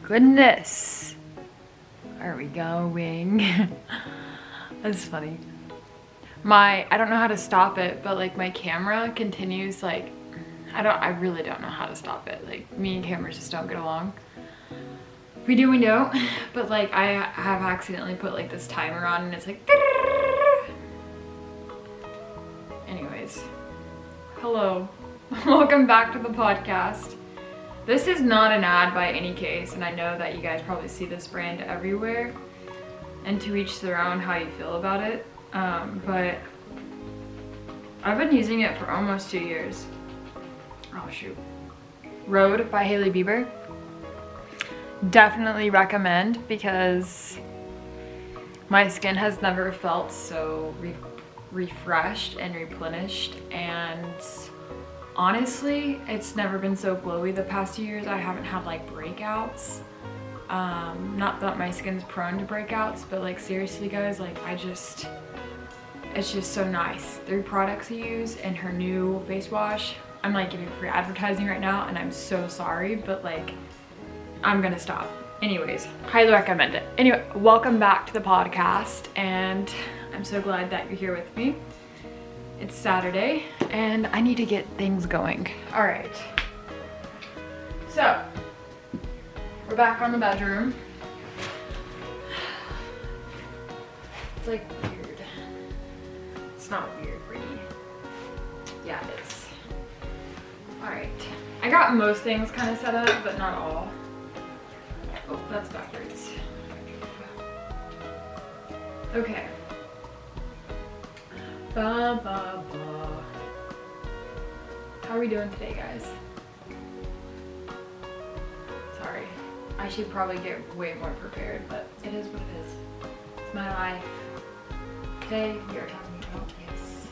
goodness. Are we going? That's funny. I don't know how to stop it, but like my camera continues like, I really don't know how to stop it. Like me and cameras just don't get along. We don't, but like I have accidentally put like this timer on and it's like, anyways, hello, welcome back to the podcast. This is not an ad by any case, and I know that you guys probably see this brand everywhere, and to each their own how you feel about it, but I've been using it for almost 2 years. Oh shoot. Road by Hailey Bieber. Definitely recommend, because my skin has never felt so refreshed and replenished, and honestly, it's never been so glowy the past 2 years. I haven't had like breakouts. Not that my skin's prone to breakouts, but like seriously guys, like it's just so nice. 3 products I use and her new face wash. I'm like giving free advertising right now and I'm so sorry, but like I'm gonna stop. Anyways, highly recommend it. Anyway, welcome back to the podcast, and I'm so glad that you're here with me. It's Saturday and I need to get things going. All right. So, we're back on the bedroom. It's like weird. It's not weird, Brittany. Yeah, it is. All right. I got most things kind of set up, but not all. Oh, that's backwards. Okay. Ba, ba, ba. How are we doing today, guys? Sorry. I should probably get way more prepared, but it is what it is. It's my life. Today, we are talking about this.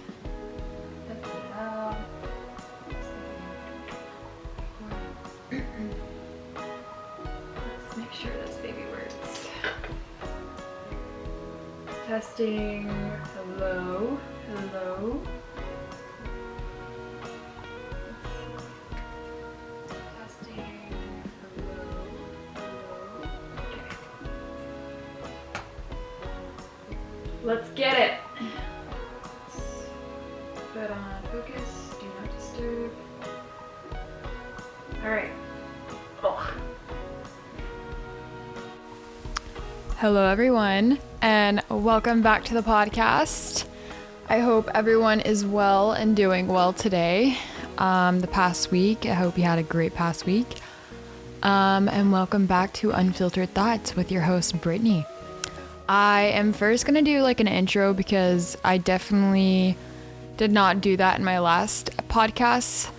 Let's make sure this baby works. Testing. Hello. Hello. Testing. Hello. Hello. Okay. Let's get it. Put on focus. Do not disturb. All right. Ugh. Hello everyone, and welcome back to the podcast. I hope everyone is well and doing well today. The past week, I hope you had a great past week. And welcome back to Unfiltered Thoughts with your host, Brittany. I am first going to do like an intro because I definitely did not do that in my last podcast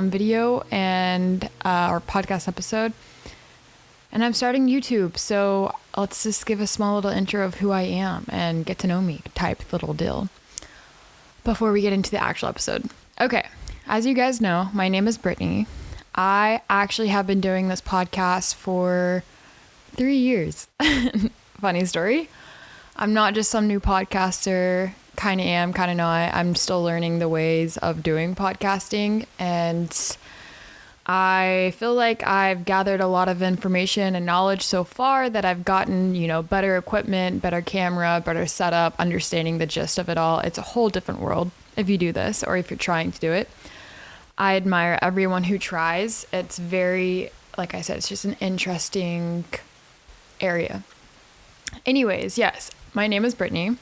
video and or podcast episode. And I'm starting YouTube, so let's just give a small little intro of who I am and get to know me type little deal before we get into the actual episode. Okay, as you guys know, my name is Brittany. I actually have been doing this podcast for 3 years. Funny story. I'm not just some new podcaster, kind of am, kind of not. I'm still learning the ways of doing podcasting, and I feel like I've gathered a lot of information and knowledge so far that I've gotten, better equipment, better camera, better setup, understanding the gist of it all. It's a whole different world if you do this or if you're trying to do it. I admire everyone who tries. It's very, like I said, it's just an interesting area. Anyways, yes, my name is Brittany.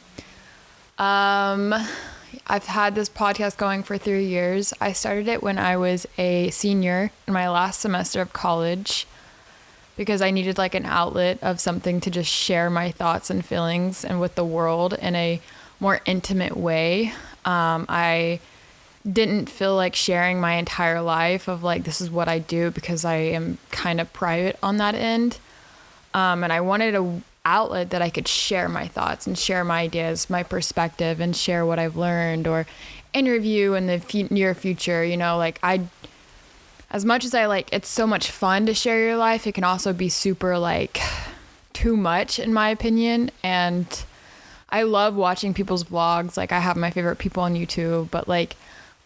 I've had this podcast going for 3 years. I started it when I was a senior in my last semester of college because I needed like an outlet of something to just share my thoughts and feelings and with the world in a more intimate way. I didn't feel like sharing my entire life of like, this is what I do, because I am kind of private on that end. And I wanted a outlet that I could share my thoughts and share my ideas, my perspective, and share what I've learned, or interview in the near future. As much as I like, it's so much fun to share your life, it can also be super like too much in my opinion. And I love watching people's vlogs. Like I have my favorite people on YouTube, but like,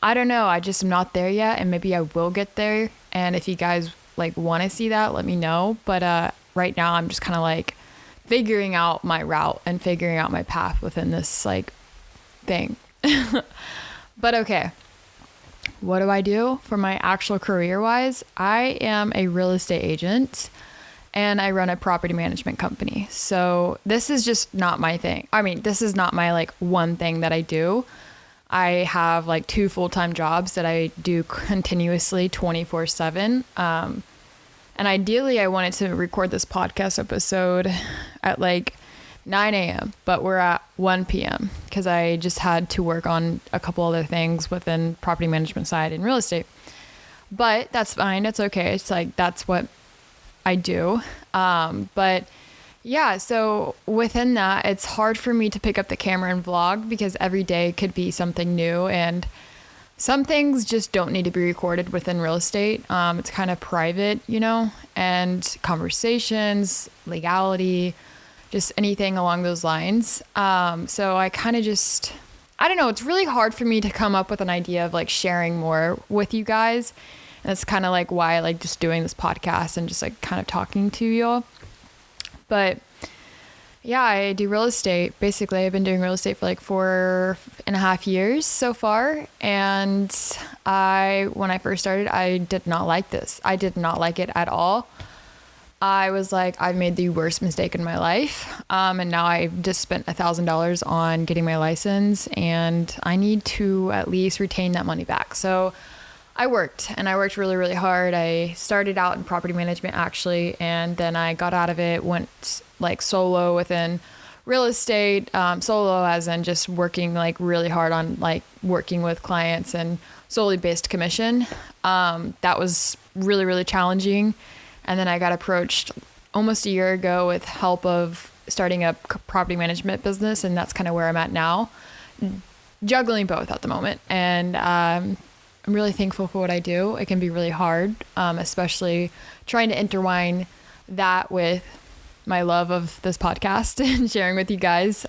I don't know, I just am not there yet, and maybe I will get there. And if you guys like want to see that, let me know. But right now I'm just kind of like figuring out my route and figuring out my path within this like thing. But okay, what do I do for my actual career wise? I am a real estate agent and I run a property management company. So this is just not my thing. I mean, this is not my like one thing that I do. I have like 2 full-time jobs that I do continuously 24/7. And ideally I wanted to record this podcast episode at like 9 a.m., but we're at 1 p.m. because I just had to work on a couple other things within property management side and real estate. But that's fine. It's okay. It's like, that's what I do. But yeah, so within that, it's hard for me to pick up the camera and vlog because every day could be something new, and some things just don't need to be recorded within real estate. It's kind of private, you know, and conversations, legality, just anything along those lines. So I kind of just, I don't know, it's really hard for me to come up with an idea of like sharing more with you guys. And that's kind of like why I like just doing this podcast and just like kind of talking to you all. But yeah, I do real estate. Basically, I've been doing real estate for like 4.5 years so far. And when I first started, I did not like this. I did not like it at all. I was like, I've made the worst mistake in my life. And now I've just spent $1,000 on getting my license and I need to at least retain that money back. So I worked really, really hard. I started out in property management actually, and then I got out of it, went like solo within real estate, solo as in just working like really hard on like working with clients and solely based commission. That was really, really challenging. And then I got approached almost a year ago with help of starting a property management business. And that's kind of where I'm at now, juggling both at the moment. And I'm really thankful for what I do. It can be really hard, especially trying to intertwine that with my love of this podcast and sharing with you guys.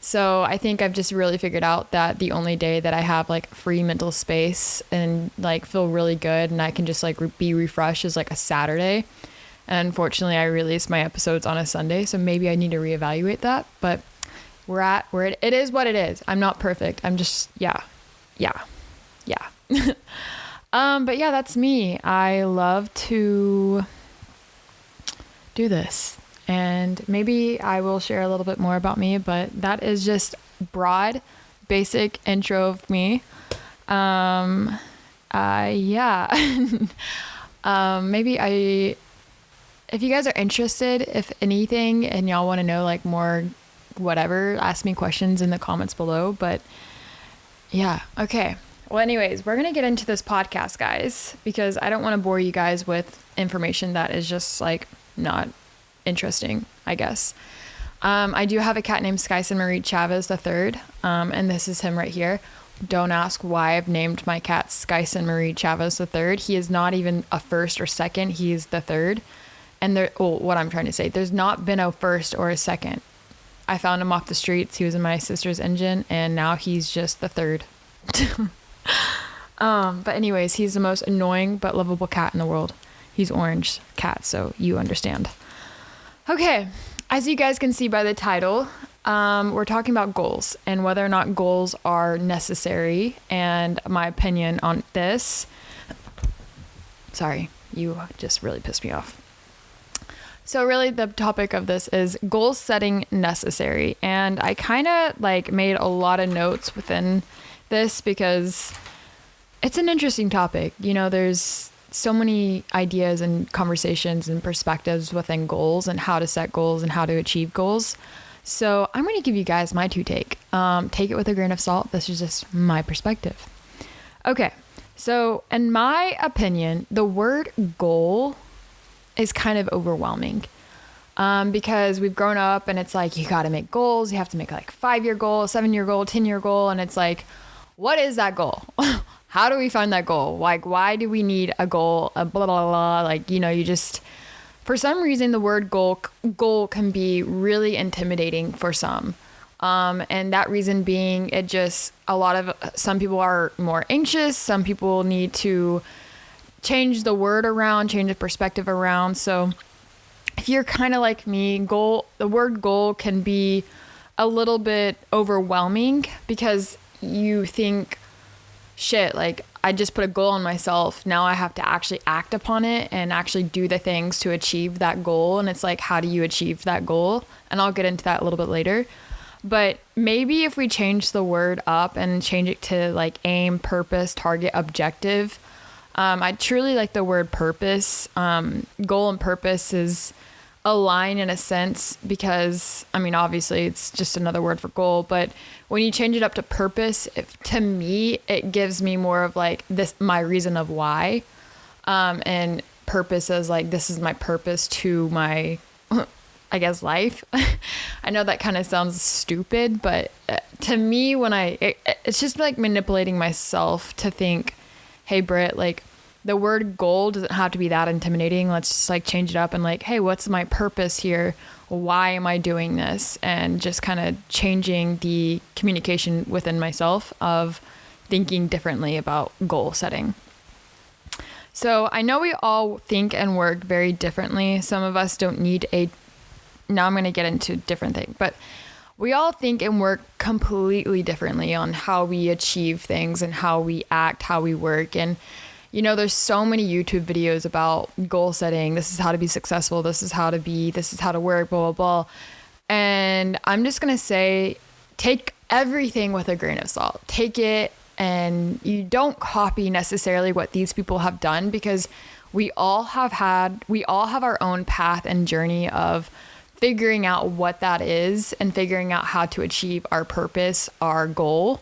So I think I've just really figured out that the only day that I have like free mental space and like feel really good and I can just like be refreshed is like a Saturday. And unfortunately I release my episodes on a Sunday. So maybe I need to reevaluate that, but we're at where it is what it is. I'm not perfect. I'm just, yeah. But yeah, that's me. I love to do this. And maybe I will share a little bit more about me, but that is just broad, basic intro of me. Yeah. If you guys are interested, if anything, and y'all want to know like more, whatever, ask me questions in the comments below. But yeah. Okay. Well, anyways, we're going to get into this podcast, guys, because I don't want to bore you guys with information that is just like not interesting, I guess. I do have a cat named Skyson Marie Chavez III, and this is him right here. Don't ask why I've named my cat Skyson Marie Chavez III. He is not even a first or second. He is the third. And what I'm trying to say, there's not been a first or a second. I found him off the streets. He was in my sister's engine, and now he's just the third. But anyways, he's the most annoying but lovable cat in the world. He's orange cat, so you understand. Okay, as you guys can see by the title, we're talking about goals and whether or not goals are necessary and my opinion on this. Sorry, you just really pissed me off. So really the topic of this is goal setting necessary. And I kind of like made a lot of notes within this because it's an interesting topic. You know, there's so many ideas and conversations and perspectives within goals and how to set goals and how to achieve goals. So I'm going to give you guys my take. Take it with a grain of salt. This is just my perspective. Okay. So in my opinion, the word goal is kind of overwhelming. Because we've grown up and it's like, you got to make goals. You have to make like 5-year goal, 7-year goal, 10-year goal. And it's like, what is that goal? How do we find that goal? Like, why do we need a goal? A blah, blah, blah. Like, you know, you just, for some reason, the word goal can be really intimidating for some. And that reason being, some people are more anxious. Some people need to change the word around, change the perspective around. So if you're kind of like me, the word goal can be a little bit overwhelming because you think, shit, like I just put a goal on myself. Now I have to actually act upon it and actually do the things to achieve that goal. And it's like, how do you achieve that goal? And I'll get into that a little bit later. But maybe if we change the word up and change it to like aim, purpose, target, objective. I truly like the word purpose. Goal and purpose is align in a sense because, I mean, obviously it's just another word for goal, but when you change it up to purpose, to me, it gives me more of like this, my reason of why. And purpose is like, this is my purpose to my, I guess, life. I know that kind of sounds stupid, but to me, it's just like manipulating myself to think, hey, Brit, like the word goal doesn't have to be that intimidating. Let's just like change it up and like, hey, what's my purpose here? Why am I doing this? And just kind of changing the communication within myself of thinking differently about goal setting. So I know we all think and work very differently. Some of us don't need now I'm going to get into different things, but we all think and work completely differently on how we achieve things and how we act, how we work. And, you know, there's so many YouTube videos about goal setting. This is how to be successful. This is how to work, blah, blah, blah. And I'm just going to say, take everything with a grain of salt. Take it, and you don't copy necessarily what these people have done, because we all have our own path and journey of figuring out what that is and figuring out how to achieve our purpose, our goal.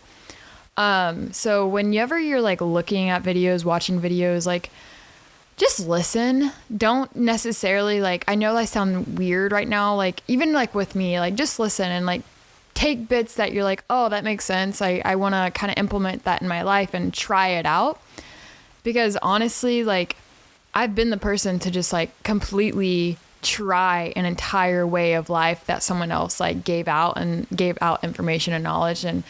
So whenever you're like looking at videos, watching videos, like just listen. Don't necessarily like, I know I sound weird right now, like even like with me, like just listen and like take bits that you're like, oh, that makes sense. I want to kind of implement that in my life and try it out. Because honestly, like I've been the person to just like completely try an entire way of life that someone else like gave out information and knowledge, and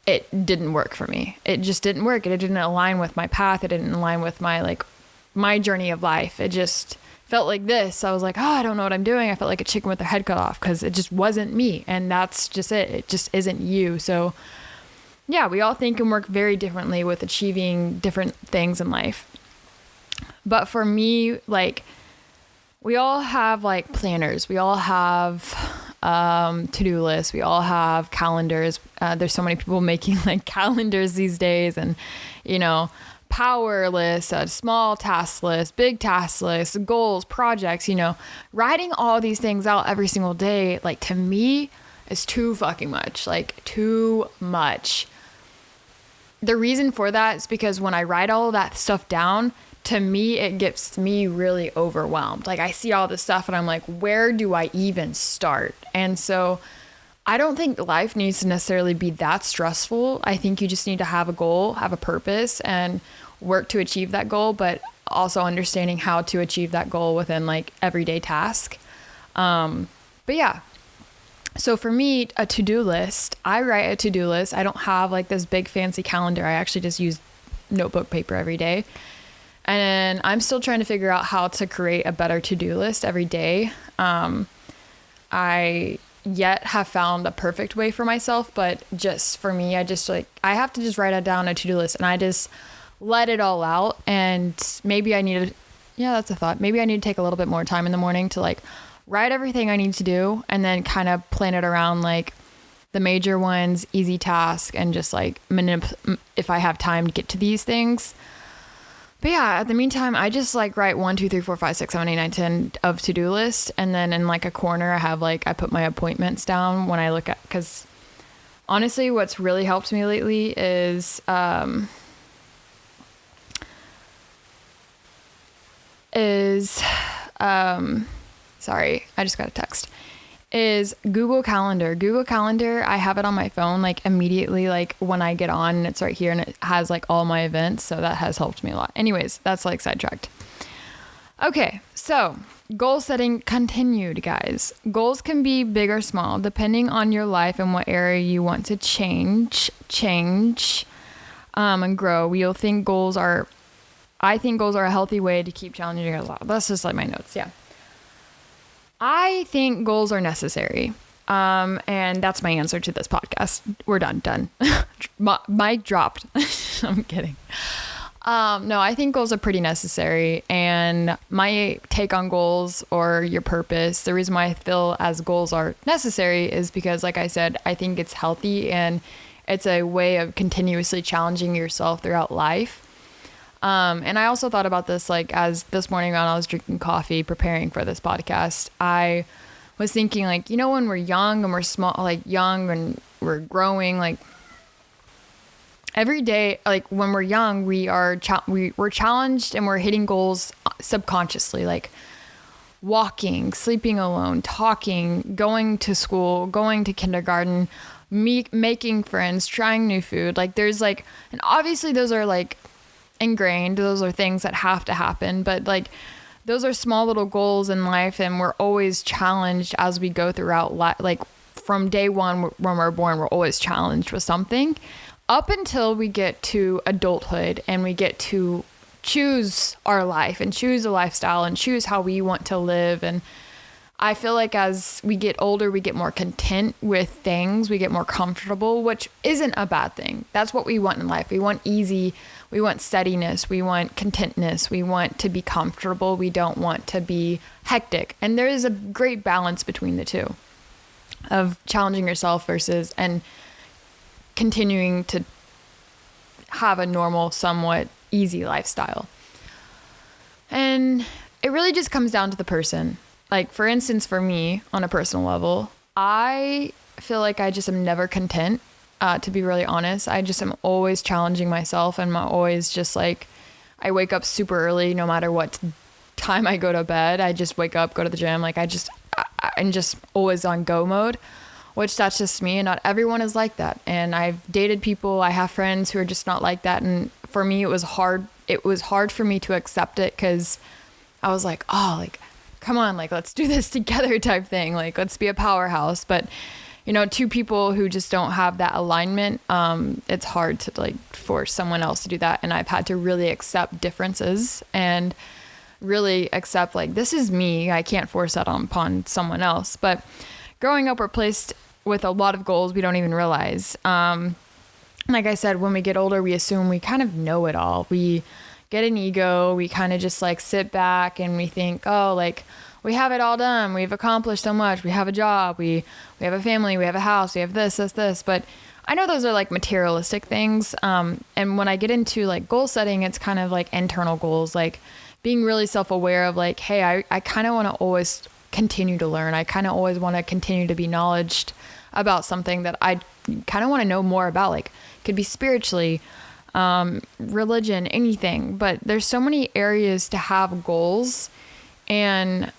it didn't work for me. It just didn't work. It didn't align with my path. It didn't align with my journey of life. It just felt like this. I was like, oh, I don't know what I'm doing. I felt like a chicken with their head cut off because it just wasn't me. And that's just it. It just isn't you. So yeah, we all think and work very differently with achieving different things in life. But for me, like, we all have like planners. We all have to-do lists. We all have calendars. There's so many people making like calendars these days, and, you know, power lists, a small task list, big task list, goals, projects, you know, writing all these things out every single day, like to me is too fucking much, like too much. The reason for that is because when I write all of that stuff down, to me, it gets me really overwhelmed. Like I see all this stuff and I'm like, where do I even start? And so I don't think life needs to necessarily be that stressful. I think you just need to have a goal, have a purpose, and work to achieve that goal, but also understanding how to achieve that goal within like everyday task. But yeah. So for me, a to-do list, I write a to-do list. I don't have like this big fancy calendar. I actually just use notebook paper every day. And I'm still trying to figure out how to create a better to-do list every day. I yet have found a perfect way for myself, but just for me, I have to just write it down, a to-do list, and I just let it all out. And maybe that's a thought. Maybe I need to take a little bit more time in the morning to like write everything I need to do and then kind of plan it around like the major ones, easy task, and just like if I have time to get to these things. But yeah, at the meantime, I just like write 1, 2, 3, 4, 5, 6, 7, 8, 9, 10 of to-do list. And then in like a corner, I put my appointments down when I look at, because honestly, what's really helped me lately is, sorry, I just got a text, is Google Calendar. Google Calendar, I have it on my phone like immediately, like when I get on, and it's right here and it has like all my events. So that has helped me a lot. Anyways, that's like sidetracked. Okay, so goal setting continued, guys. Goals can be big or small depending on your life and what area you want to change and grow. We'll think goals are I think goals are a healthy way to keep challenging yourself. That's just like my notes. Yeah. I think goals are necessary. And that's my answer to this podcast. We're done. Mic dropped. I'm kidding. No, I think goals are pretty necessary. And my take on goals or your purpose, the reason why I feel as goals are necessary is because, like I said, I think it's healthy and it's a way of continuously challenging yourself throughout life. And I also thought about this, like, as this morning when I was drinking coffee, preparing for this podcast, I was thinking, like, when we're young and we're small, like young and we're growing, like every day, like when we're young, we're challenged and we're hitting goals subconsciously, like walking, sleeping alone, talking, going to school, going to kindergarten, making friends, trying new food. Like there's like, and obviously those are like ingrained. Those are things that have to happen, but like those are small little goals in life, and we're always challenged as we go throughout life. Like from day one when we're born, we're always challenged with something up until we get to adulthood and we get to choose our life and choose a lifestyle and choose how we want to live. And I feel like as we get older, we get more content with things. We get more comfortable, which isn't a bad thing. That's what we want in life. We want easy. We want steadiness. We want contentness. We want to be comfortable. We don't want to be hectic. And there is a great balance between the two of challenging yourself versus and continuing to have a normal, somewhat easy lifestyle. And it really just comes down to the person. Like, for instance, for me, on a personal level, I feel like I just am never content, to be really honest. I just am always challenging myself, and I'm always just like, I wake up super early no matter what time I go to bed. I just wake up, go to the gym. Like, I'm just always on go mode, which that's just me, and not everyone is like that. And I've dated people, I have friends who are just not like that. And for me, it was hard. It was hard for me to accept it because I was like, oh, like, come on, like, let's do this together type thing. Like, let's be a powerhouse. But, two people who just don't have that alignment, it's hard to like force someone else to do that. And I've had to really accept differences and really accept, like, this is me. I can't force that upon someone else. But growing up, we're placed with a lot of goals we don't even realize. Like I said, when we get older, we assume we kind of know it all. We get an ego. We kind of just like sit back and we think, oh, like, we have it all done. We've accomplished so much. We have a job. We have a family. We have a house. We have this. But I know those are like materialistic things. And when I get into like goal setting, it's kind of like internal goals, like being really self-aware of like, hey, I kind of want to always continue to learn. I kind of always want to continue to be knowledgeable about something that I kind of want to know more about. Like, could be spiritually, religion, anything. But there's so many areas to have goals. And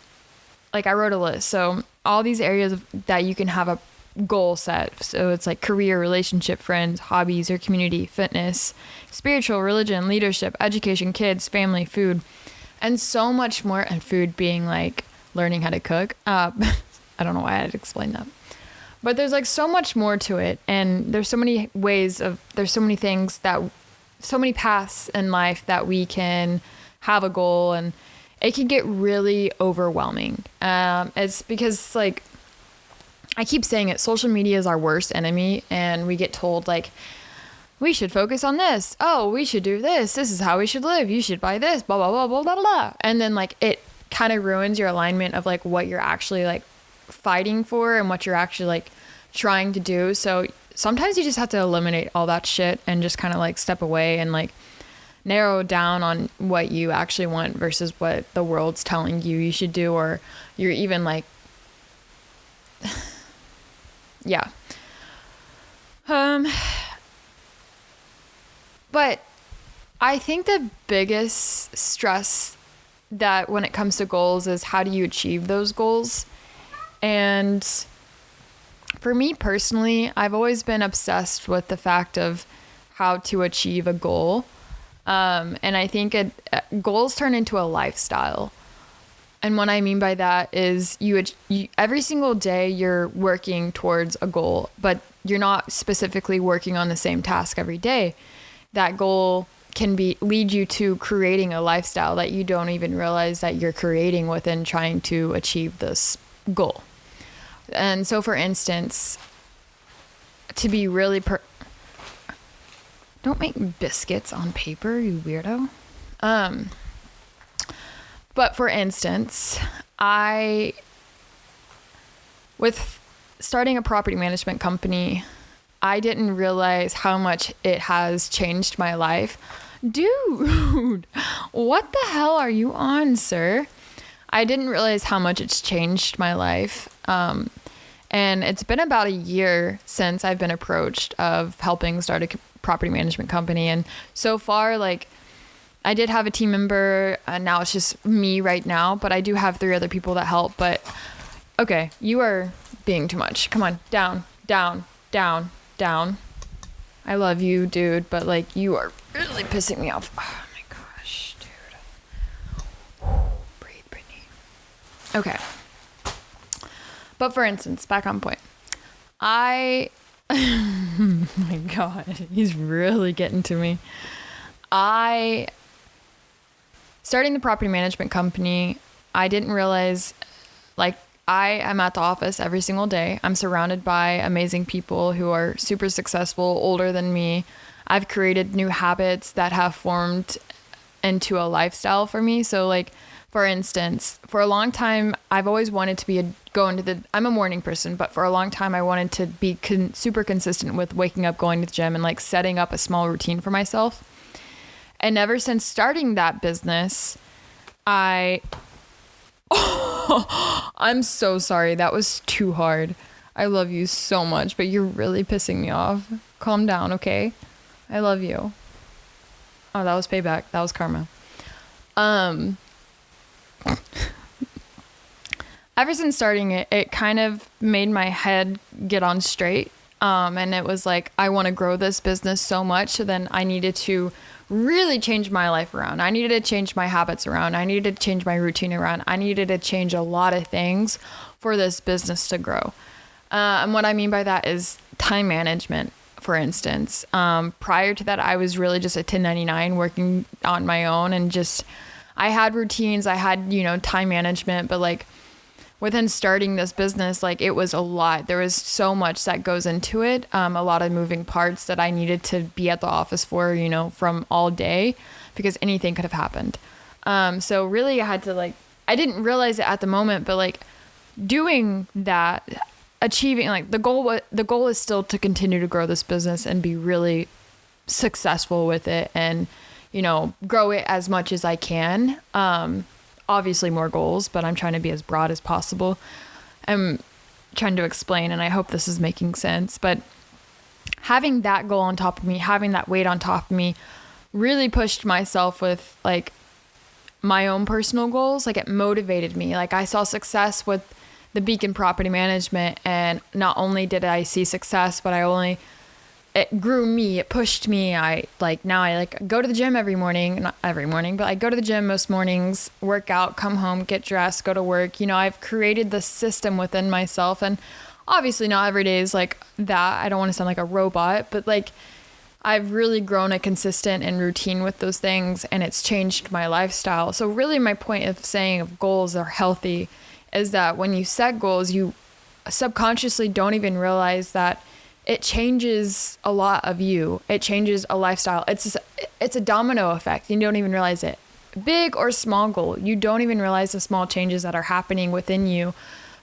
like, I wrote a list. So all these areas that you can have a goal set. So it's like career, relationship, friends, hobbies or community, fitness, spiritual, religion, leadership, education, kids, family, food, and so much more. And food being like learning how to cook. I don't know why I had to explain that. But there's like so much more to it. And there's so many there's so many things that, so many paths in life that we can have a goal, and it can get really overwhelming. It's because, like, I keep saying it, social media is our worst enemy, and we get told like, we should focus on this. Oh, we should do this. This is how we should live. You should buy this, blah, blah, blah, blah, blah, blah. And then like, it kind of ruins your alignment of like what you're actually like fighting for and what you're actually like trying to do. So sometimes you just have to eliminate all that shit and just kind of like step away and like narrow down on what you actually want versus what the world's telling you should do, or you're even like, yeah. But I think the biggest stress that when it comes to goals is how do you achieve those goals? And for me personally, I've always been obsessed with the fact of how to achieve a goal. And I think goals turn into a lifestyle. And what I mean by that is you every single day you're working towards a goal, but you're not specifically working on the same task every day. That goal can lead you to creating a lifestyle that you don't even realize that you're creating within trying to achieve this goal. And so, for instance, to be really don't make biscuits on paper, you weirdo. But for instance, with starting a property management company, I didn't realize how much it has changed my life. Dude, what the hell are you on, sir? I didn't realize how much it's changed my life. And it's been about a year since I've been approached of helping start a property management company. And so far, like, I did have a team member, and now it's just me right now, but I do have 3 other people that help. But okay, you are being too much. Come on, down, down, down, down. I love you, dude, but like, you are really pissing me off. Oh my gosh, dude. Breathe, Brittany. Okay. But for instance, back on point. Oh my God, he's really getting to me. Starting the property management company, I didn't realize, like, I am at the office every single day. I'm surrounded by amazing people who are super successful, older than me. I've created new habits that have formed into a lifestyle for me. So, like, for instance, for a long time, I've always wanted to I'm a morning person, but for a long time, I wanted to be super consistent with waking up, going to the gym, and like setting up a small routine for myself. And ever since starting that business, I'm so sorry. That was too hard. I love you so much, but you're really pissing me off. Calm down, okay? I love you. Oh, that was payback. That was karma. Ever since starting it, it kind of made my head get on straight. And it was like, I want to grow this business so much. So then I needed to really change my life around. I needed to change my habits around. I needed to change my routine around. I needed to change a lot of things for this business to grow. And what I mean by that is time management, for instance. Prior to that, I was really just a 1099 working on my own, and just, I had routines, I had, time management, but like, within starting this business, like, it was a lot. There was so much that goes into it. A lot of moving parts that I needed to be at the office for, from all day, because anything could have happened. So really I had to, I didn't realize it at the moment, but doing that, achieving, the goal is still to continue to grow this business and be really successful with it, and, grow it as much as I can. Obviously more goals, but I'm trying to be as broad as possible. I'm trying to explain, and I hope this is making sense, but having that goal on top of me, having that weight on top of me, really pushed myself with my own personal goals. It motivated me. I saw success with the Beacon Property Management, and not only did I see success, but it grew me, it pushed me. Now I go to the gym every morning, not every morning, but I go to the gym most mornings, work out, come home, get dressed, go to work. I've created this system within myself, and obviously not every day is like that. I don't want to sound like a robot, but I've really grown a consistent and routine with those things, and it's changed my lifestyle. So really my point of saying if goals are healthy is that when you set goals, you subconsciously don't even realize that it changes a lot of you. It changes a lifestyle. It's a domino effect. You don't even realize it. Big or small goal, you don't even realize the small changes that are happening within you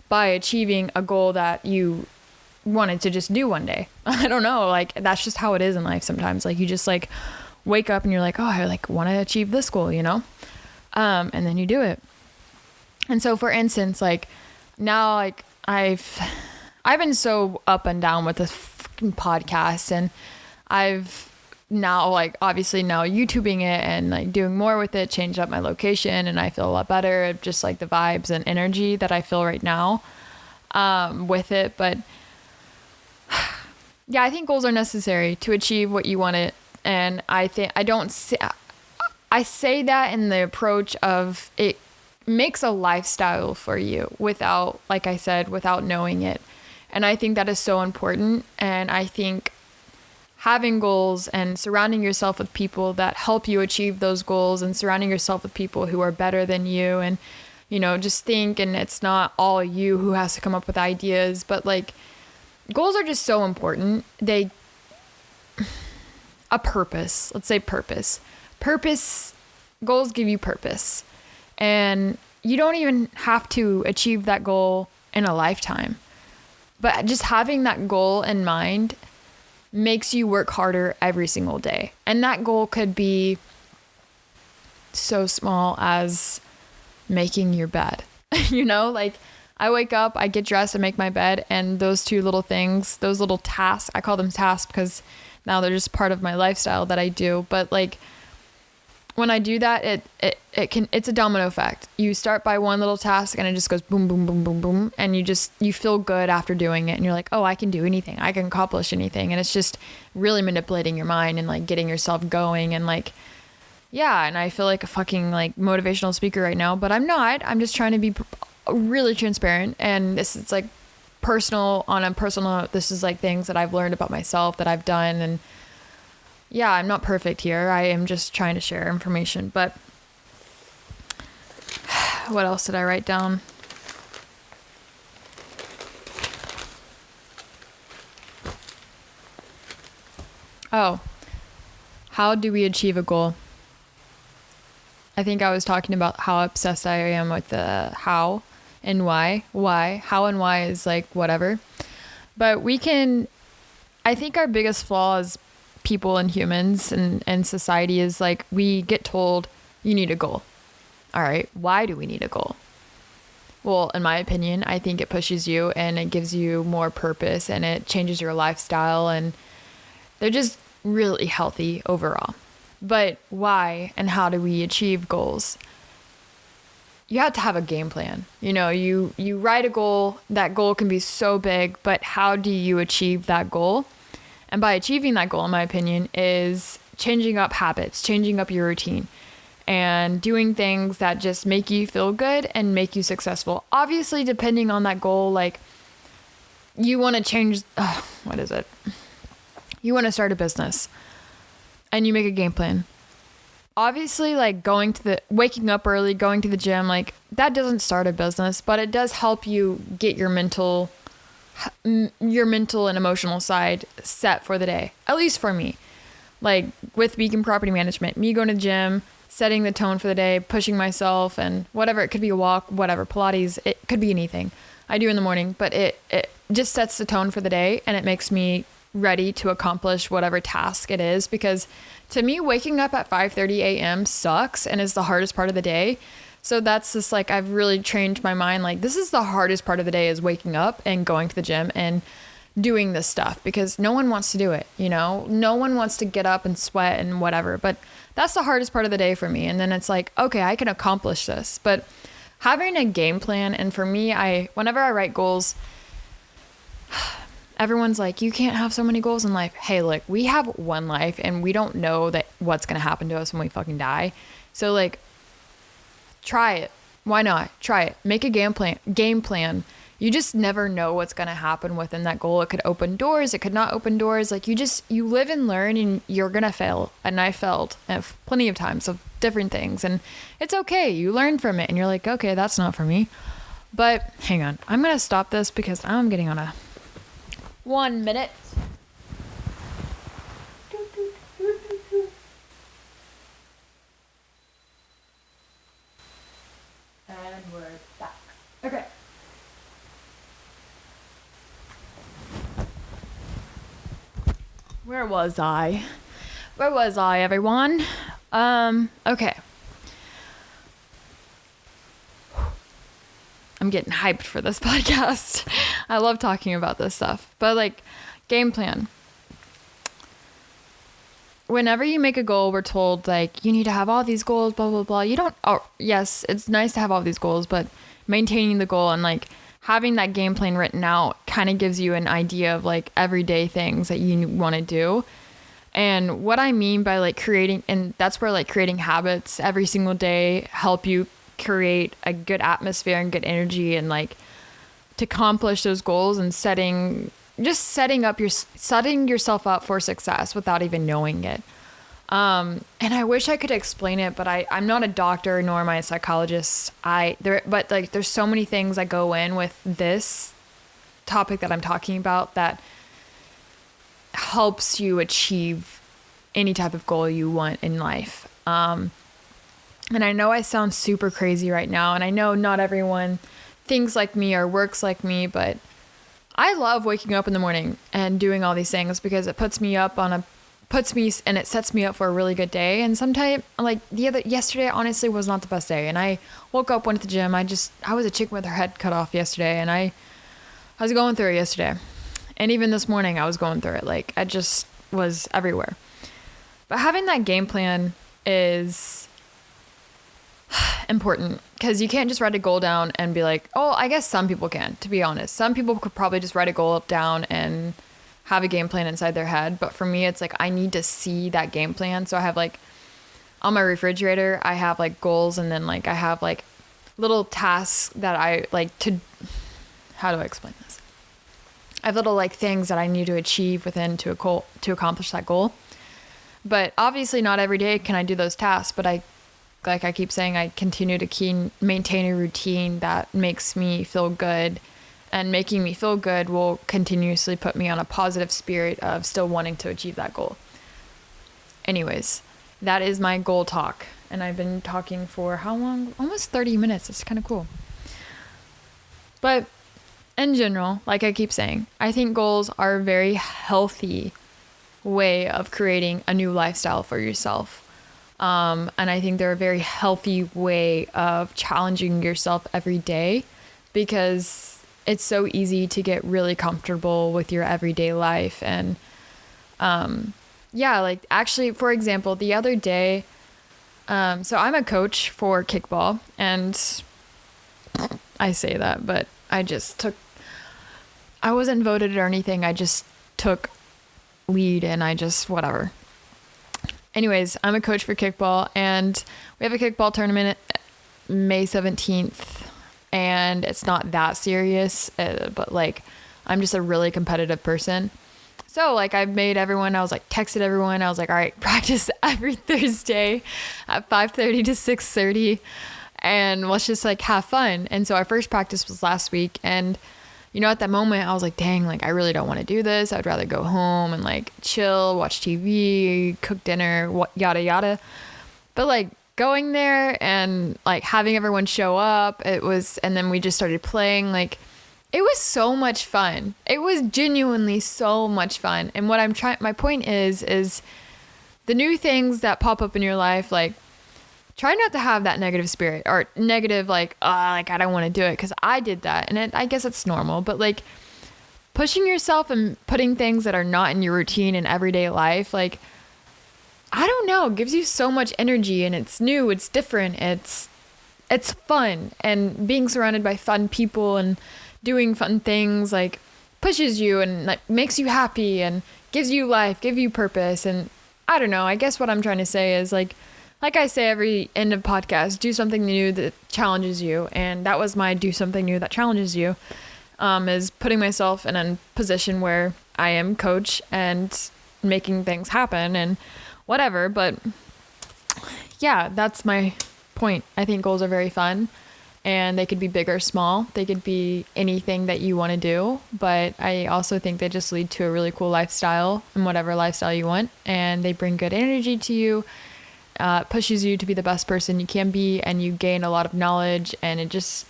by achieving a goal that you wanted to just do one day. I don't know. That's just how it is in life sometimes. You just wake up and you're like, oh, I want to achieve this goal, and then you do it. And so for instance, now I've been so up and down with this freaking podcast, and I've now obviously now YouTubing it and doing more with it, changed up my location, and I feel a lot better, just the vibes and energy that I feel right now with it. But yeah, I think goals are necessary to achieve what you want it. And I say that in the approach of it makes a lifestyle for you without, like I said, without knowing it. And I think that is so important. And I think having goals and surrounding yourself with people that help you achieve those goals, and surrounding yourself with people who are better than you, and just think, and it's not all you who has to come up with ideas, but like goals are just so important. A purpose, let's say purpose, goals give you purpose, and you don't even have to achieve that goal in a lifetime, but just having that goal in mind makes you work harder every single day. And that goal could be so small as making your bed. Like I wake up, I get dressed, and make my bed, and those two little things, those little tasks, I call them tasks because now they're just part of my lifestyle that I do. But like when I do that, it's a domino effect. You start by one little task and it just goes boom, boom, boom, boom, boom. And you feel good after doing it. And you're like, oh, I can do anything. I can accomplish anything. And it's just really manipulating your mind and like getting yourself going. And like, yeah. And I feel like a fucking like motivational speaker right now, but I'm not. I'm just trying to be really transparent. And this is like on a personal note. This is like things that I've learned about myself that I've done. And yeah, I'm not perfect here. I am just trying to share information. But what else did I write down? Oh, how do we achieve a goal? I think I was talking about how obsessed I am with the how and why. How and why is like whatever. But I think our biggest flaw is people and humans and society is like, we get told you need a goal. All right, why do we need a goal? Well, in my opinion, I think it pushes you and it gives you more purpose and it changes your lifestyle, and they're just really healthy overall. But why and how do we achieve goals? You have to have a game plan. You write a goal. That goal can be so big, but how do you achieve that goal? And by achieving that goal, in my opinion, is changing up habits, changing up your routine, and doing things that just make you feel good and make you successful. Obviously, depending on that goal, like you want to change, what is it? You want to start a business and you make a game plan. Obviously, like waking up early, going to the gym, like that doesn't start a business, but it does help you get your mental and emotional side set for the day. At least for me, like with Beacon Property Management, me going to the gym, setting the tone for the day, pushing myself, and whatever, it could be a walk, whatever, Pilates, it could be anything I do in the morning, but it just sets the tone for the day, and it makes me ready to accomplish whatever task it is. Because to me, waking up at 5:30 a.m. sucks and is the hardest part of the day. So that's just like, I've really trained my mind, like this is the hardest part of the day, is waking up and going to the gym and doing this stuff, because no one wants to do it. No one wants to get up and sweat and whatever, but that's the hardest part of the day for me. And then it's like, okay, I can accomplish this. But having a game plan, and for me, whenever I write goals, everyone's like, you can't have so many goals in life. Hey, look, we have one life and we don't know what's going to happen to us when we fucking die. So like, try it. Why not? Try it. Make a game plan. You just never know what's going to happen within that goal. It could open doors. It could not open doors. Like you live and learn, and you're going to fail. And I failed plenty of times of different things, and it's okay. You learn from it and you're like, okay, that's not for me. But hang on. I'm going to stop this because I'm getting on a 1 minute. And we're back. Okay. Where was I, everyone? Okay. I'm getting hyped for this podcast. I love talking about this stuff. But like, game plan. Whenever you make a goal, we're told like, you need to have all these goals, blah, blah, blah. Yes, it's nice to have all these goals, but maintaining the goal and like having that game plan written out kind of gives you an idea of like everyday things that you want to do. And what I mean by like creating, and that's where like creating habits every single day help you create a good atmosphere and good energy, and like to accomplish those goals, and setting just setting yourself up for success without even knowing it. And I wish I could explain it, but I'm not a doctor, nor am I a psychologist. But like, there's so many things that go in with this topic that I'm talking about that helps you achieve any type of goal you want in life. And I know I sound super crazy right now, and I know not everyone thinks like me or works like me, but I love waking up in the morning and doing all these things because it puts me and it sets me up for a really good day. And sometimes, like yesterday honestly was not the best day, and I woke up, went to the gym. I was a chicken with her head cut off yesterday, and I was going through it yesterday. And even this morning I was going through it. Like, I just was everywhere. But having that game plan is important, because you can't just write a goal down and be like, oh, I guess some people can, to be honest. Some people could probably just write a goal down and have a game plan inside their head. But for me, it's like, I need to see that game plan. So I have like on my refrigerator, I have like goals, and then like I have like little tasks that I like to, how do I explain this? I have little like things that I need to achieve within to accomplish that goal. But obviously not every day can I do those tasks, but I keep saying, I continue to maintain a routine that makes me feel good, and making me feel good will continuously put me on a positive spirit of still wanting to achieve that goal. Anyways, that is my goal talk. And I've been talking for how long? Almost 30 minutes. It's kind of cool. But in general, like I keep saying, I think goals are a very healthy way of creating a new lifestyle for yourself. And I think they're a very healthy way of challenging yourself every day, because it's so easy to get really comfortable with your everyday life. And like actually, for example, the other day, so I'm a coach for kickball, and I say that, but I wasn't voted or anything. I just took lead, and whatever. Anyways, I'm a coach for kickball, and we have a kickball tournament May 17th, and it's not that serious, but like, I'm just a really competitive person. So like, I texted everyone. I was like, all right, practice every Thursday at 5:30 to 6:30, and let's just like have fun. And so our first practice was last week, and at that moment I was like, dang, like I really don't want to do this. I'd rather go home and like chill, watch TV, cook dinner, yada yada. But like going there and like having everyone show up, and then we just started playing. Like, it was so much fun. It was genuinely so much fun. And what my point is the new things that pop up in your life, like, try not to have that negative spirit or negative, like, I don't want to do it, because I did that. And I guess it's normal, but like pushing yourself and putting things that are not in your routine in everyday life, like, I don't know, gives you so much energy, and it's new, it's different, it's fun. And being surrounded by fun people and doing fun things, like, pushes you and like makes you happy and gives you life, give you purpose. And I don't know, I guess what I'm trying to say is like I say every end of podcast, do something new that challenges you. And that was my do something new that challenges you, is putting myself in a position where I am coach and making things happen and whatever. But yeah, that's my point. I think goals are very fun, and they could be big or small. They could be anything that you want to do. But I also think they just lead to a really cool lifestyle, and whatever lifestyle you want. And they bring good energy to you. Pushes you to be the best person you can be, and you gain a lot of knowledge, and it just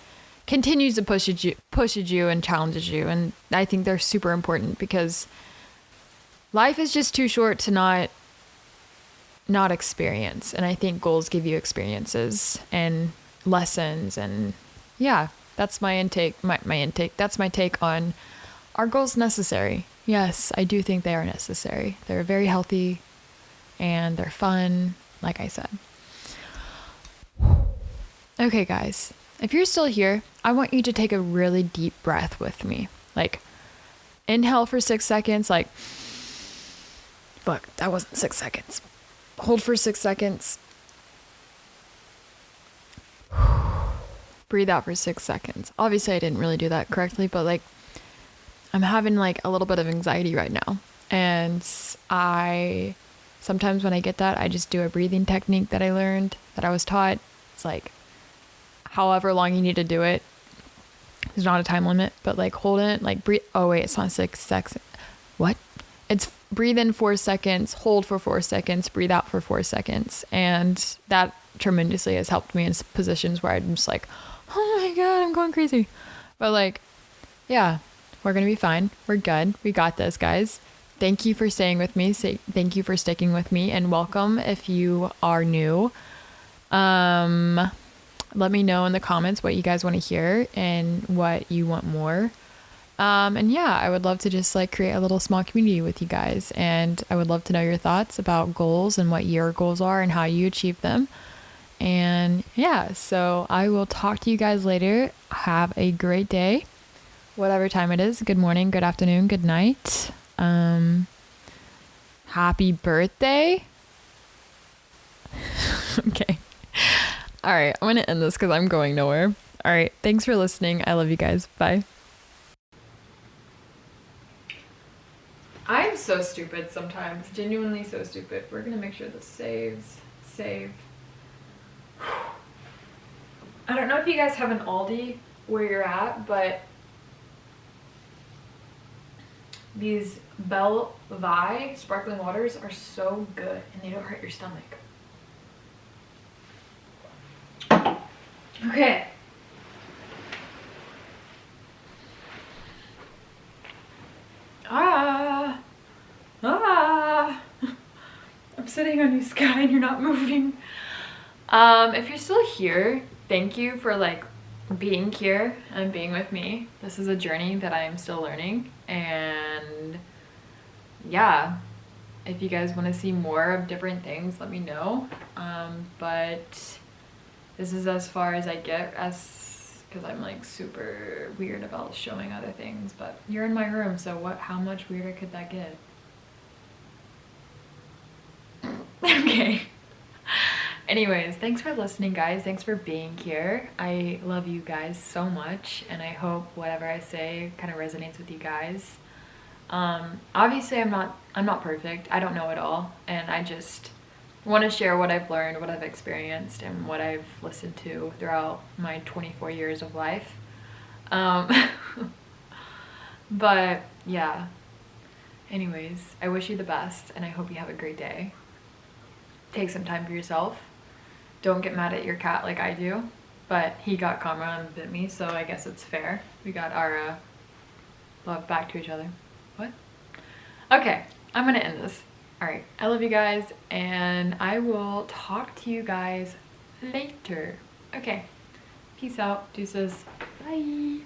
continues to pushes you and challenges you. And I think they're super important, because life is just too short to not experience. And I think goals give you experiences and lessons. And yeah, that's my intake. That's my take on, are goals necessary? Yes, I do think they are necessary. They're very healthy and they're fun, like I said. Okay, guys, if you're still here, I want you to take a really deep breath with me. Like, inhale for 6 seconds. Like, fuck, that wasn't 6 seconds. Hold for 6 seconds. Breathe out for 6 seconds. Obviously, I didn't really do that correctly, but like, I'm having like a little bit of anxiety right now. And I sometimes when I get that, I just do a breathing technique that I learned, that I was taught. It's like however long you need to do it. There's not a time limit, but like hold it, like breathe. Oh wait, it's not 6 seconds. What? It's breathe in 4 seconds, hold for 4 seconds, breathe out for 4 seconds. And that tremendously has helped me in positions where I'm just like, oh my God, I'm going crazy. But like, yeah, we're going to be fine. We're good. We got this, guys. Thank you for staying with me. Thank you for sticking with me, and welcome if you are new. Let me know in the comments what you guys want to hear and what you want more. And yeah, I would love to just like create a little small community with you guys. And I would love to know your thoughts about goals and what your goals are and how you achieve them. And yeah, so I will talk to you guys later. Have a great day, whatever time it is. Good morning, good afternoon, good night. Happy birthday. Okay. All right, I'm going to end this because I'm going nowhere. All right, thanks for listening. I love you guys. Bye. I'm so stupid sometimes. Genuinely so stupid. We're going to make sure this saves. Save. I don't know if you guys have an Aldi where you're at, but these Belvi sparkling waters are so good and they don't hurt your stomach. Okay. I'm sitting on your sky and you're not moving. If you're still here, thank you for like being here and being with me. This is a journey that I am still learning, and yeah, if you guys want to see more of different things, let me know. But this is as far as I get, as because I'm like super weird about showing other things, but you're in my room, so how much weirder could that get? Okay. Anyways, thanks for listening, guys. Thanks for being here. I love you guys so much, and I hope whatever I say kind of resonates with you guys. Obviously I'm not perfect. I don't know it all, and I just want to share what I've learned, what I've experienced, and what I've listened to throughout my 24 years of life. But yeah, anyways, I wish you the best, and I hope you have a great day. Take some time for yourself. Don't get mad at your cat like I do, but he got karma and bit me, so I guess it's fair. We got our love back to each other. What? Okay, I'm gonna end this. All right, I love you guys, and I will talk to you guys later. Okay, peace out, deuces, bye.